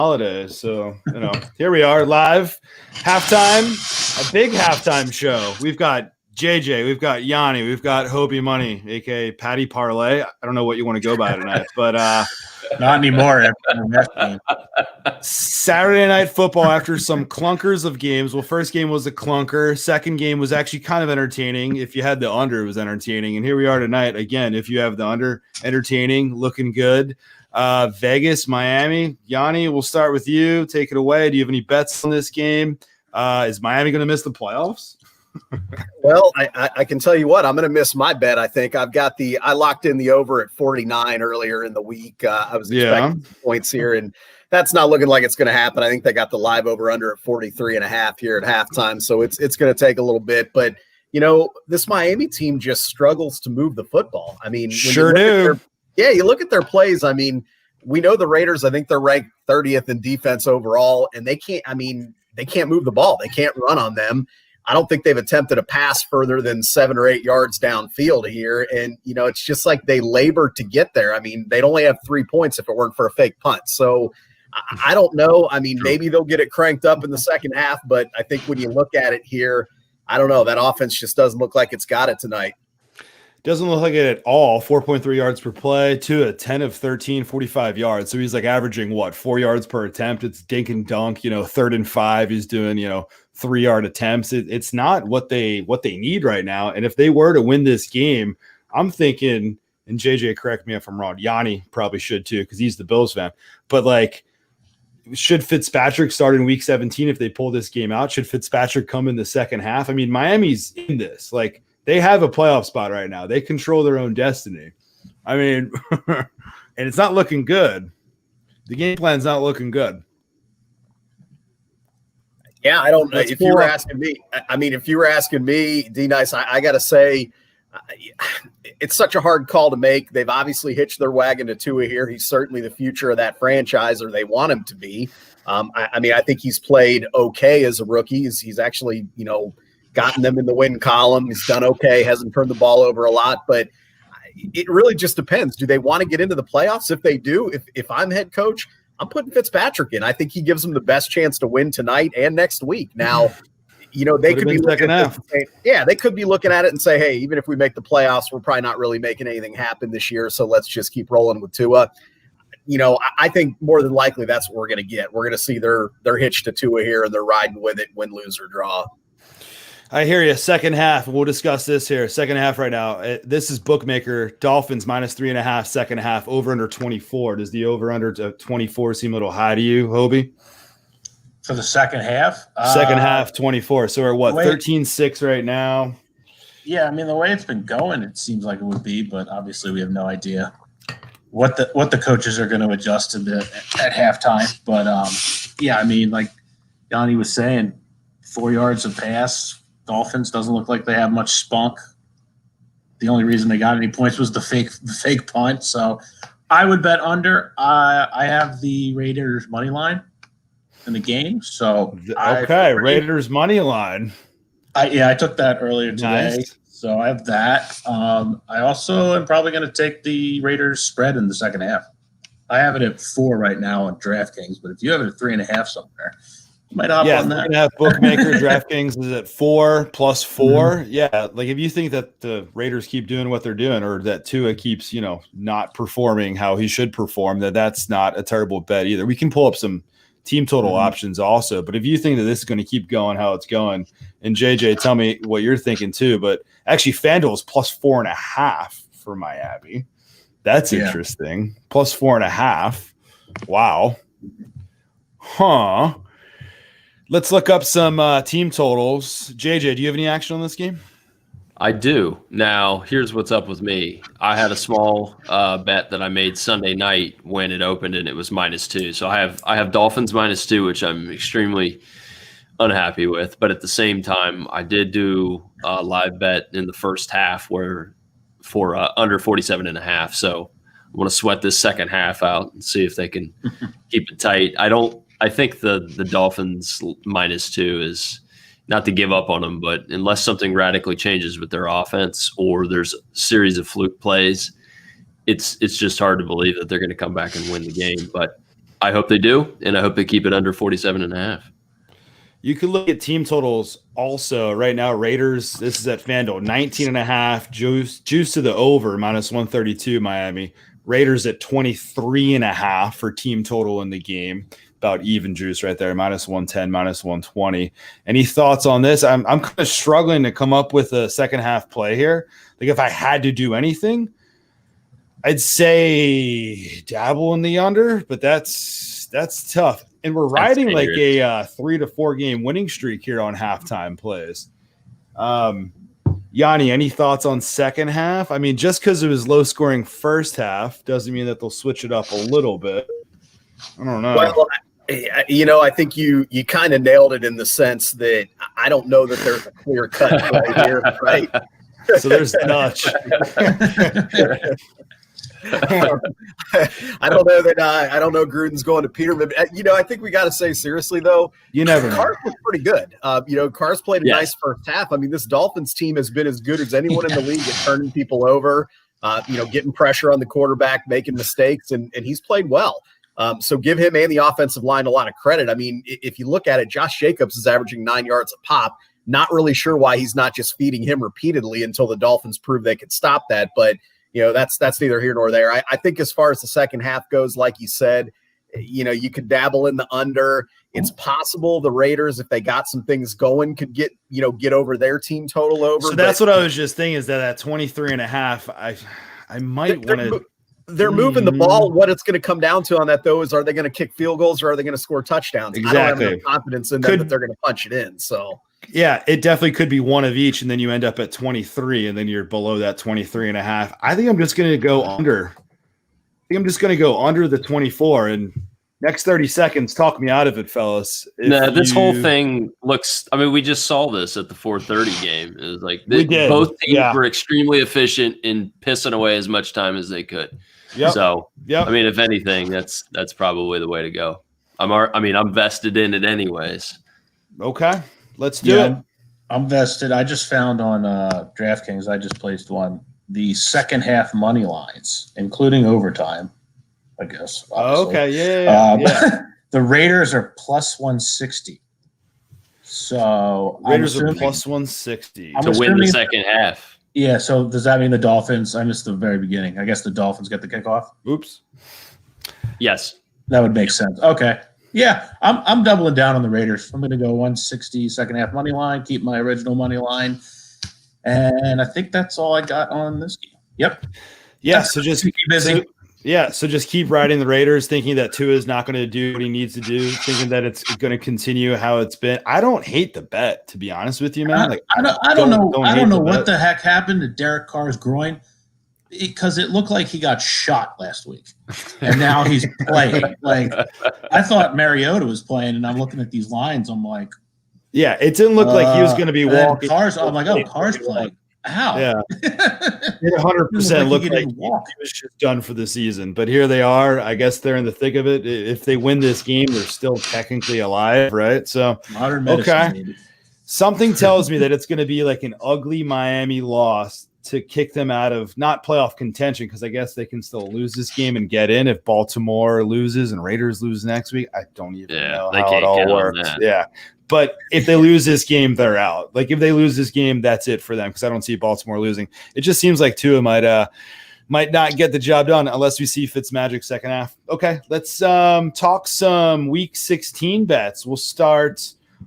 holidays. So, here we are live, halftime, a big halftime show. We've got JJ, we've got Yanni, we've got Hobie Money, aka Patty Parlay. I don't know what you want to go by tonight, but not anymore. Saturday night football after some clunkers of games. Well, first game was a clunker. Second game was actually kind of entertaining. If you had the under, it was entertaining. And here we are tonight again. If you have the under, entertaining, looking good. Vegas, Miami. Yanni, we'll start with you. Take it away. Do you have any bets on this game? Is Miami going to miss the playoffs? Well, I can tell you what, I'm going to miss my bet. I think I locked in the over at 49 earlier in the week. I was expecting points here, and that's not looking like it's going to happen. I think they got the live over under at 43.5 here at halftime. So it's going to take a little bit, but this Miami team just struggles to move the football. I mean, sure do. You look at their plays. I mean, we know the Raiders, I think they're ranked 30th in defense overall, and they can't move the ball. They can't run on them. I don't think they've attempted a pass further than 7 or 8 yards downfield here. And, it's just like they labor to get there. I mean, they'd only have 3 points if it weren't for a fake punt. So I don't know. I mean, maybe they'll get it cranked up in the second half, but I think when you look at it here, I don't know. That offense just doesn't look like it's got it tonight. Doesn't look like it at all. 4.3 yards per play, 2 of 10 of 13, 45 yards. So he's like averaging 4 yards per attempt. It's dink and dunk, 3rd and 5. He's doing, 3-yard attempts. It's not what they need right now. And if they were to win this game, I'm thinking, and JJ, correct me if I'm wrong, Yanni probably should too, because he's the Bills fan. But should Fitzpatrick start in week 17 if they pull this game out? Should Fitzpatrick come in the second half? I mean, Miami's in this. They have a playoff spot right now. They control their own destiny. I mean, and it's not looking good. The game plan's not looking good. Yeah, I don't know. If you were asking me, D-Nice, I got to say, it's such a hard call to make. They've obviously hitched their wagon to Tua here. He's certainly the future of that franchise, or they want him to be. I think he's played okay as a rookie. He's actually, gotten them in the win column. He's done okay, hasn't turned the ball over a lot, but it really just depends. Do they want to get into the playoffs? If they do, if I'm head coach, I'm putting Fitzpatrick in. I think he gives them the best chance to win tonight and next week. Now, they could be looking at it. They could be looking at it and say, hey, even if we make the playoffs, we're probably not really making anything happen this year. So let's just keep rolling with Tua. I think more than likely that's what we're going to get. We're going to see their hitch to Tua here, and they're riding with it, win, lose, or draw. I hear you. Second half. We'll discuss this here. Second half right now. This is Bookmaker. Dolphins -3.5. Second half. Over under 24. Does the over under to 24 seem a little high to you, Hobie? For the second half? Second half 24. So we're 13-6 right now. Yeah, I mean, the way it's been going, it seems like it would be, but obviously we have no idea what the coaches are going to adjust to at halftime. But like Yanni was saying, 4 yards of pass. Dolphins doesn't look like they have much spunk. The only reason they got any points was the fake punt. So I would bet under. I have the Raiders money line in the game. So Raiders money line. I took that earlier today. Nice. So I have that. I also am probably going to take the Raiders spread in the second half. I have it at 4 right now on DraftKings, but if you have it at 3.5 somewhere, might hop on that. 3.5 Bookmaker. DraftKings is at 4 + 4. Mm-hmm. Yeah, if you think that the Raiders keep doing what they're doing, or that Tua keeps, not performing how he should perform, that's not a terrible bet either. We can pull up some team total options also, but if you think that this is going to keep going how it's going, and JJ, tell me what you're thinking too. But actually, FanDuel is +4.5 for Miami. That's interesting. +4.5. Wow. Huh. Let's look up some team totals. JJ, do you have any action on this game? I do. Now, here's what's up with me. I had a small bet that I made Sunday night when it opened, and it was -2. So I have Dolphins -2, which I'm extremely unhappy with. But at the same time, I did do a live bet in the first half for under 47.5. So I want to sweat this second half out and see if they can keep it tight. I think the Dolphins -2 is not to give up on them, but unless something radically changes with their offense or there's a series of fluke plays, it's just hard to believe that they're going to come back and win the game. But I hope they do, and I hope they keep it under 47.5. You could look at team totals also right now. Raiders, this is at FanDuel, 19.5, juice to the over, -132 Miami. Raiders at 23.5 for team total in the game. About even juice right there, -110, -120. Any thoughts on this? I'm kind of struggling to come up with a second half play here. Like if I had to do anything, I'd say dabble in the under, but that's tough. And we're riding like a 3 to 4 game winning streak here on halftime plays. Yanni, any thoughts on second half? I mean, just because it was low scoring first half doesn't mean that they'll switch it up a little bit. I don't know. Well, I think you kind of nailed it in the sense that I don't know that there's a clear cut right here, right? So there's Dutch. I don't know Gruden's going to Peterman. I think we got to say seriously though. You never know. Carr's was pretty good. Carr's played a nice first half. I mean, this Dolphins team has been as good as anyone in the league at turning people over. Getting pressure on the quarterback, making mistakes, and he's played well. So give him and the offensive line a lot of credit. I mean, if you look at it, Josh Jacobs is averaging 9 yards a pop. Not really sure why he's not just feeding him repeatedly until the Dolphins prove they could stop that. But that's neither here nor there. I think as far as the second half goes, like you said, you could dabble in the under. It's possible the Raiders, if they got some things going, could get over their team total over. So that's what I was just thinking is that at 23.5, I might want to. They're moving the ball. What it's going to come down to on that, though, is are they going to kick field goals or are they going to score touchdowns? Exactly. I don't have enough confidence in them that they're going to punch it in. So. Yeah, it definitely could be one of each, and then you end up at 23, and then you're below that 23.5. I think I'm just going to go under. I think I'm just going to go under the 24, and next 30 seconds, talk me out of it, fellas. This whole thing looks – I mean, we just saw this at the 4:30 game. It was like both teams were extremely efficient in pissing away as much time as they could. Yep. So, yep. I mean, if anything, that's probably the way to go. I'm vested in it anyways. Okay. Let's do it. I'm vested. I just found on DraftKings, I just placed one, the second half money lines, including overtime, I guess. Oh, okay, yeah. The Raiders are plus 160. So Raiders are plus 160 to win the second half. Yeah, so does that mean the Dolphins? I missed the very beginning. I guess the Dolphins get the kickoff. Oops. Yes. That would make sense. Okay. Yeah, I'm doubling down on the Raiders. I'm going to go 160 second half money line, keep my original money line. And I think that's all I got on this game. Yep. Yeah, so just keep busy. So just keep riding the Raiders, thinking that Tua is not going to do what he needs to do, thinking that it's going to continue how it's been. I don't hate the bet, to be honest with you, man. I don't know what the heck happened to Derek Carr's groin, because it looked like he got shot last week, and now he's playing. Like, I thought Mariota was playing, and I'm looking at these lines. I'm like, yeah, it didn't look like he was going to be walking. I'm like, Carr's playing. How? Yeah, it 100% looked like he was just done for the season. But here they are. I guess they're in the thick of it. If they win this game, they're still technically alive, right? So modern medicine. Okay, something tells me that it's going to be like an ugly Miami loss to kick them out of not playoff contention, because I guess they can still lose this game and get in if Baltimore loses and Raiders lose next week. I don't even know how it all works. Yeah. But if they lose this game, they're out. Like if they lose this game, that's it for them, because I don't see Baltimore losing. It just seems like Tua might not get the job done unless we see Fitzmagic second half. Okay, let's talk some Week 16 bets. We'll start.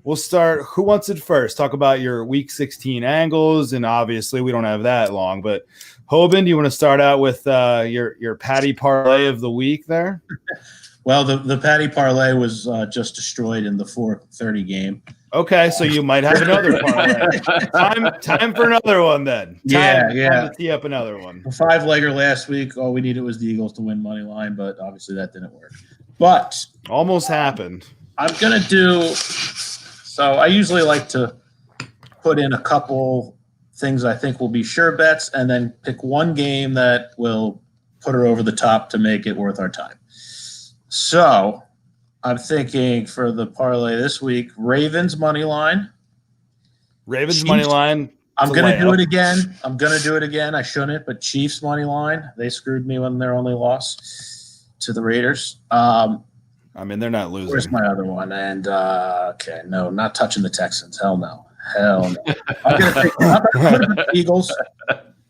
Who wants it first? Talk about your Week 16 angles, and obviously we don't have that long. But Hoban, do you want to start out with your Patty parlay of the week there? Well, the Patty parlay was just destroyed in the 4:30 game. Okay, so you might have another parlay. time for another one then. Time to tee up another one. The 5-legger last week, all we needed was the Eagles to win money line, but obviously that didn't work. But almost happened. I'm gonna do. So I usually like to put in a couple things I think will be sure bets, and then pick one game that will put her over the top to make it worth our time. So I'm thinking for the parlay this week, Ravens money line. Ravens money line. I'm going to do it again. I shouldn't, but Chiefs money line. They screwed me when their only loss to the Raiders. I mean, they're not losing. Where's my other one? And okay, no, not touching the Texans. Hell no. I'm gonna take the Eagles.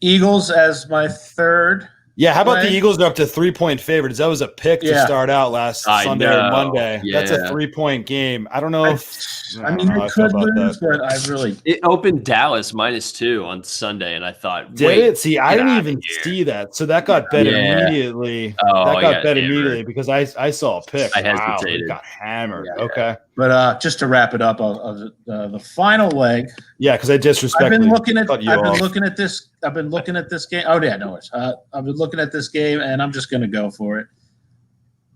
Eagles as my third. Yeah, how about play. the Eagles are up to 3-point favorites? That was a pick to start out last Sunday or Monday. Yeah. That's a 3-point game. I don't know if I mean, they could lose, but I really It opened Dallas -2 on Sunday, and I thought, did wait, it? See, I get didn't outta even here. see that. So that got bet Yeah. immediately. Oh, that got bet hammered. immediately because I saw a pick. I Wow, hesitated. it got hammered. Yeah. Okay. But just to wrap it up, of the final leg. Yeah, because I I've disrespectfully been looking at cut you off. this. I've been looking at this game. Oh yeah, no worries. I've been looking at this game, and I'm just going to go for it.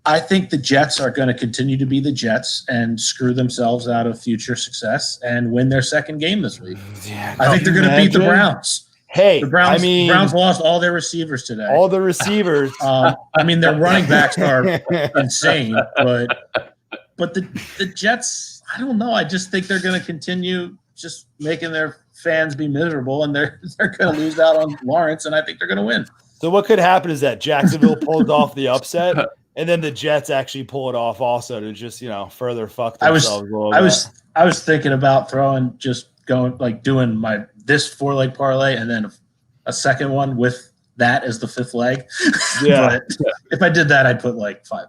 I think the Jets are going to continue to be the Jets and screw themselves out of future success and win their second game this week. Yeah, I think they're going to beat the imagine? Browns. Hey, The Browns. I mean, Browns lost all their receivers today. all the receivers. I mean, their running backs are insane, but the Jets, I don't know. I just think they're going to continue just making their fans be miserable, and they're going to lose out on Lawrence, and I think they're going to win. So what could happen is that Jacksonville pulls off the upset, and then the Jets actually pull it off also to just further fuck themselves. I was thinking about doing this 4-leg parlay and then a second one with that as the fifth leg. Yeah. But if I did that, I'd put like $5 on it.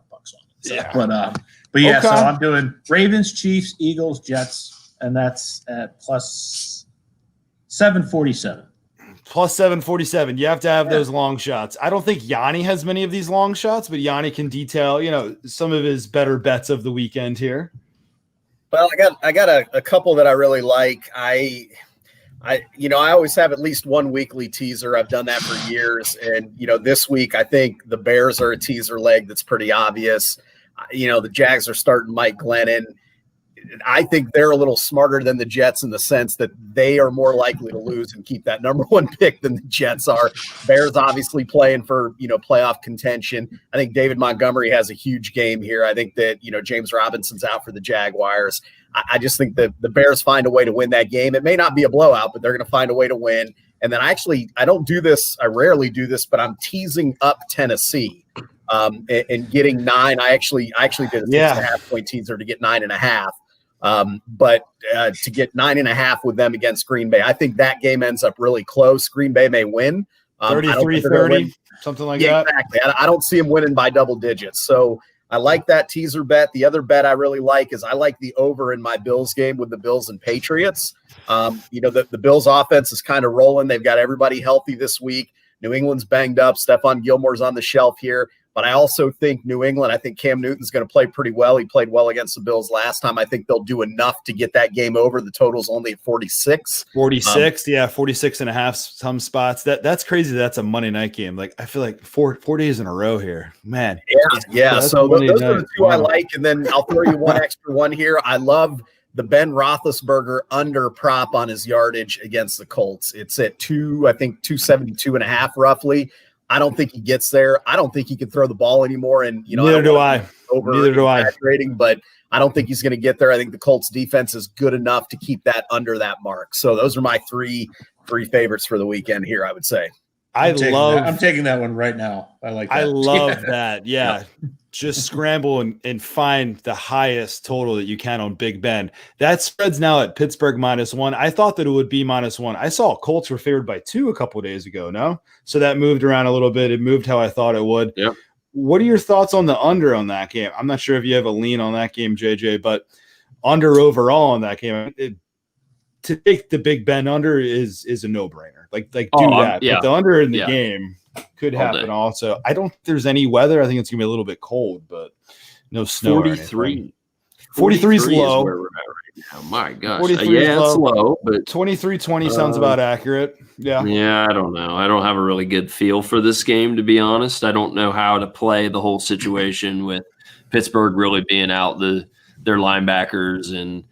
So, Yeah. But yeah, Okay. so I'm doing Ravens, Chiefs, Eagles, Jets, and that's at plus 747. Plus 747. You have to have those long shots. I don't think Yanni has many of these long shots, but Yanni can detail, some of his better bets of the weekend here. Well, I got a couple that I really like. I always have at least one weekly teaser. I've done that for years. And, this week, I think the Bears are a teaser leg that's pretty obvious. The Jags are starting Mike Glennon. I think they're a little smarter than the Jets in the sense that they are more likely to lose and keep that number one pick than the Jets are. Bears obviously playing for, playoff contention. I think David Montgomery has a huge game here. I think that, James Robinson's out for the Jaguars. I just think that the Bears find a way to win that game. It may not be a blowout, but they're going to find a way to win. And then I don't do this. I rarely do this, but I'm teasing up Tennessee and getting 9. I actually did a 6.5 point teaser to get 9.5. But to get 9.5 with them against Green Bay, I think that game ends up really close. Green Bay may win 33-30, something like that. Exactly. I don't see them winning by double digits. So I like that teaser bet. The other bet I really like is I like the over in my Bills game with the Bills and Patriots. The Bills offense is kind of rolling. They've got everybody healthy this week. New England's banged up. Stephon Gilmore's on the shelf here. But I also think New England, I think Cam Newton's going to play pretty well. He played well against the Bills last time. I think they'll do enough to get that game over. The total's only at 46. 46, 46.5 some spots. That's crazy. That's a Monday night game. Like I feel like four days in a row here, man. Yeah. So those are the two I Wow. like. And then I'll throw you one extra one here. I love the Ben Roethlisberger under prop on his yardage against the Colts. It's at 272.5 roughly. I don't think he gets there. I don't think he can throw the ball anymore. And Neither do I. But I don't think he's going to get there. I think the Colts defense is good enough to keep that under that mark. So those are my three favorites for the weekend here, I would say. I'm taking that one right now. I like that. I love that. Yeah. Just scramble and find the highest total that you can on Big Ben. That spread's now at Pittsburgh -1. I thought that it would be -1. I saw Colts were favored by 2 a couple of days ago. No, so that moved around a little bit. It moved how I thought it would. Yep. What are your thoughts on the under on that game? I'm not sure if you have a lean on that game, JJ, but under overall on that game, to take the Big Ben under is a no brainer. Like do that. Yeah. But the under in the game could All happen day. also. I don't think there's any weather. I think it's gonna be a little bit cold, but no snow. 43. 43 is low. Where we're at right now. My gosh. 43 is it's low, but 23-20 sounds about accurate. Yeah. yeah, I don't know. I don't have a really good feel for this game, to be honest. I don't know how to play the whole situation with Pittsburgh really being out their linebackers and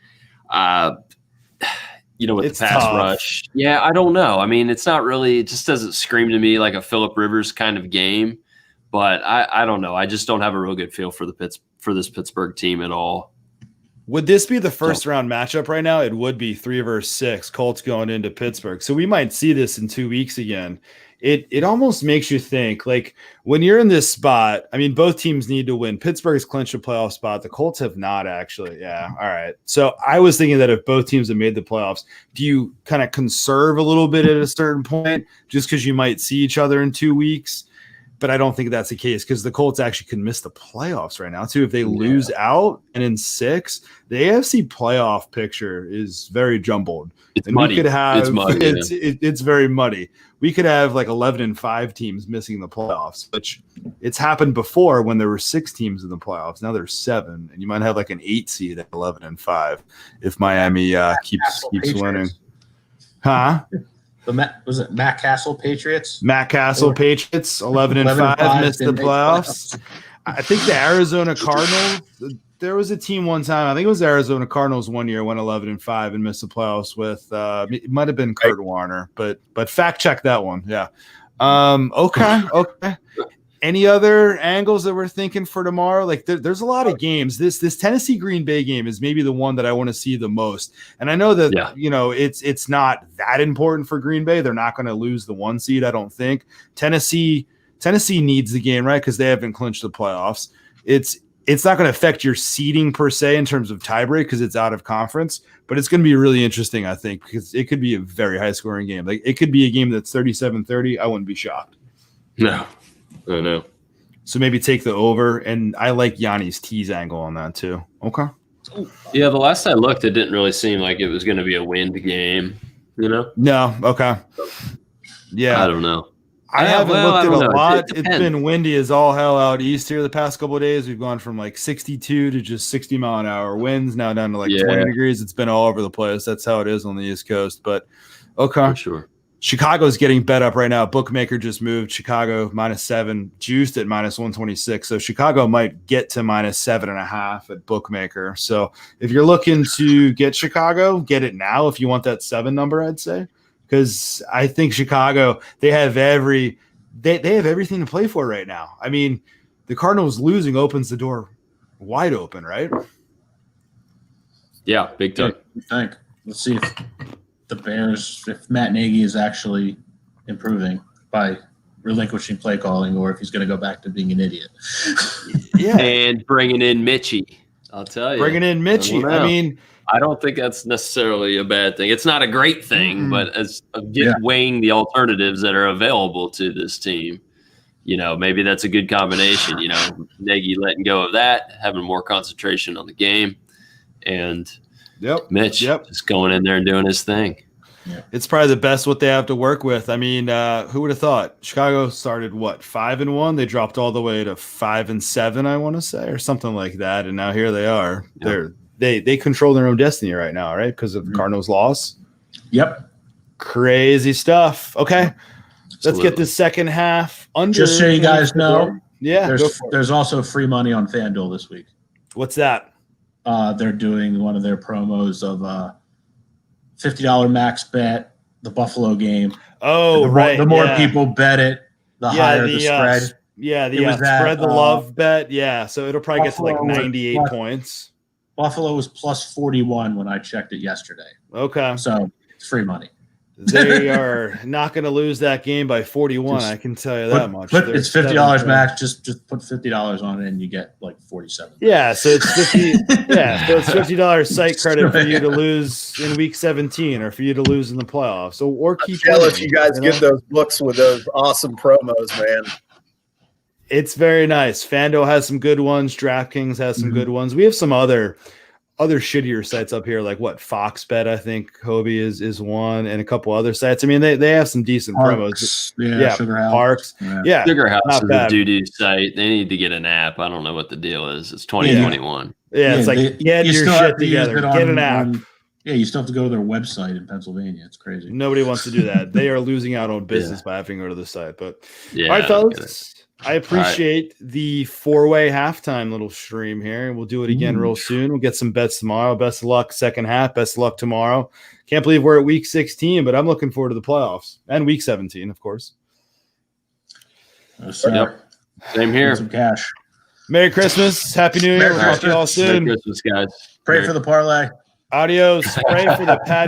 with It's the pass tough. rush. Yeah, I don't know. I mean, it's not really, it just doesn't scream to me like a Phillip Rivers kind of game. But I don't know. I just don't have a real good feel for this Pittsburgh team at all. Would this be the first round matchup right now? It would be 3 versus 6 Colts going into Pittsburgh. So we might see this in 2 weeks again. it almost makes you think, like, when you're in this spot, I mean, both teams need to win. Pittsburgh's clinched a playoff spot. The Colts have not, actually. Yeah. All right. So I was thinking that if both teams have made the playoffs, do you kind of conserve a little bit at a certain point just because you might see each other in 2 weeks? But I don't think that's the case because the Colts actually could miss the playoffs right now, too. If they lose out and in 6, the AFC playoff picture is very jumbled. It's and muddy. We could have, it's muddy. It's very muddy. We could have like 11-5 teams missing the playoffs, which it's happened before when there were 6 teams in the playoffs. Now there's 7, and you might have like an 8 seed at 11-5 if Miami keeps winning. Huh? Was it Matt Castle Patriots? Matt Castle Patriots 11-5 missed the playoffs. I think the Arizona Cardinals. There was a team one time. I think it was Arizona Cardinals one year went 11-5 and missed the playoffs with. It might have been Kurt Warner, but fact check that one. Yeah. Okay. Any other angles that we're thinking for tomorrow? Like there's a lot of games. This Tennessee Green Bay game is maybe the one that I want to see the most. And I know that it's not that important for Green Bay. They're not going to lose the 1 seed, I don't think. Tennessee needs the game, right? Because they haven't clinched the playoffs. It's not going to affect your seeding per se in terms of tiebreak because it's out of conference, but it's going to be really interesting, I think, because it could be a very high scoring game. Like it could be a game that's 37-30. I wouldn't be shocked. No. I know. So maybe take the over, and I like Yanni's tease angle on that too. Okay. Yeah, the last I looked, it didn't really seem like it was going to be a wind game. No. Okay. Yeah. I don't know. I haven't looked at a lot. It's been windy as all hell out east here the past couple of days. We've gone from like 62 to just 60 mile an hour winds, now down to like 20 degrees. It's been all over the place. That's how it is on the East Coast. But okay. For sure. Chicago's getting bet up right now. Bookmaker just moved Chicago -7, juiced at -126. So Chicago might get to -7.5 at Bookmaker. So if you're looking to get Chicago, get it now if you want that 7 number, I'd say. Because I think Chicago, they have everything to play for right now. I mean, the Cardinals losing opens the door wide open, right? Yeah, big time. I think. Let's see if the Bears, if Matt Nagy is actually improving by relinquishing play calling, or if he's going to go back to being an idiot. Yeah, and bringing in Mitchie, I'll tell you. Bringing in Mitchie. I mean, I don't think that's necessarily a bad thing. It's not a great thing, but as weighing the alternatives that are available to this team, maybe that's a good combination. Nagy letting go of that, having more concentration on the game, and Mitch just going in there and doing his thing. Yeah. It's probably the best what they have to work with. I mean, who would have thought? Chicago started 5-1. They dropped all the way to 5-7, I want to say, or something like that. And now here they are. Yeah. They control their own destiny right now, right? Because of the Cardinals' loss. Yep. Crazy stuff. Okay. Let's get this second half under. Just so you guys know, there's also free money on FanDuel this week. What's that? They're doing one of their promos of $50 max bet, the Buffalo game. Oh, the more people bet it, the higher the spread. Spread the love bet. Yeah, so it'll probably Buffalo get to like 98 points. Buffalo was plus 41 when I checked it yesterday. Okay. So it's free money. They are not going to lose that game by 41. I can tell you that much. It's $50 max. Just put $50 on it, and you get like 47. Yeah, so it's 50. So it's $50 site credit for you to lose in week 17, or for you to lose in the playoffs. So keep. I'm jealous you guys get those books with those awesome promos, man. It's very nice. FanDuel has some good ones. DraftKings has some good ones. We have some other shittier sites up here, like Fox Bet, I think Hobie is one, and a couple other sites. I mean, they have some decent promos. Sugar House. Parks. Yeah. Sugar House is a doo-doo site. They need to get an app. I don't know what the deal is. It's 2021. It's like, get your shit together. Get an app. You still have to go to their website in Pennsylvania. It's crazy. Nobody wants to do that. They are losing out on business by having to go to the site. But all right, fellas. I appreciate the 4-way halftime little stream here. We'll do it again real soon. We'll get some bets tomorrow. Best of luck second half. Best of luck tomorrow. Can't believe we're at week 16, but I'm looking forward to the playoffs and week 17, of course. Same here. Some cash. Merry Christmas. Happy New Year. We'll talk to you all soon. Merry Christmas, guys. Pray for the parlay. Adios. Pray for the Patty